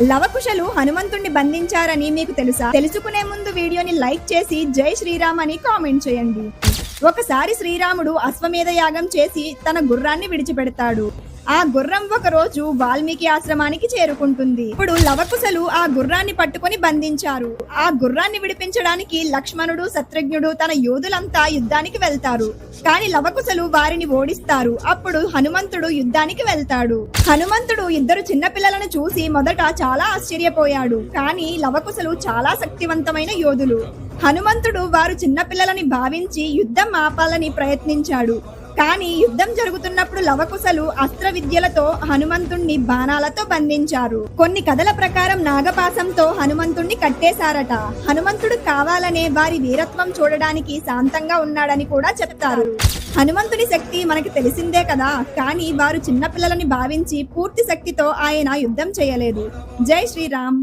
లవకుశలు హనుమంతుణ్ణి బంధించారని మీకు తెలుసా? తెలుసుకునే ముందు వీడియోని లైక్ చేసి జై శ్రీరామ్ అని కామెంట్ చేయండి. ఒకసారి శ్రీరాముడు అశ్వమేధ యాగం చేసి తన గుర్రాన్ని విడిచిపెడతాడు. ఆ గుర్రం ఒక రోజు వాల్మీకి ఆశ్రమానికి చేరుకుంటుంది. ఇప్పుడు లవకుశలు ఆ గుర్రాన్ని పట్టుకొని బంధించారు. ఆ గుర్రాన్ని విడిపించడానికి లక్ష్మణుడు, శత్రుఘ్నుడు తన యోధులంతా యుద్ధానికి వెళ్తారు. కానీ లవకుశలు వారిని ఓడిస్తారు. అప్పుడు హనుమంతుడు యుద్ధానికి వెళ్తాడు. హనుమంతుడు ఇద్దరు చిన్నపిల్లలను చూసి మొదట చాలా ఆశ్చర్యపోయాడు. కానీ లవకుశలు చాలా శక్తివంతమైన యోధులు. హనుమంతుడు వారు చిన్నపిల్లలని భావించి యుద్ధం ఆపాలని ప్రయత్నించాడు. కానీ యుద్ధం జరుగుతున్నప్పుడు లవకుశలు అస్త్ర విద్యలతో హనుమంతుణ్ణి బాణాలతో బంధించారు. కొన్ని కథల ప్రకారం నాగపాశంతో హనుమంతుణ్ణి కట్టేశారట. హనుమంతుడు కావాలనే వారి వీరత్వం చూడడానికి శాంతంగా ఉన్నాడని కూడా చెప్తారు. హనుమంతుడి శక్తి మనకి తెలిసిందే కదా, కానీ వారు చిన్నపిల్లలని భావించి పూర్తి శక్తితో ఆయన యుద్ధం చేయలేదు. జై శ్రీరామ్.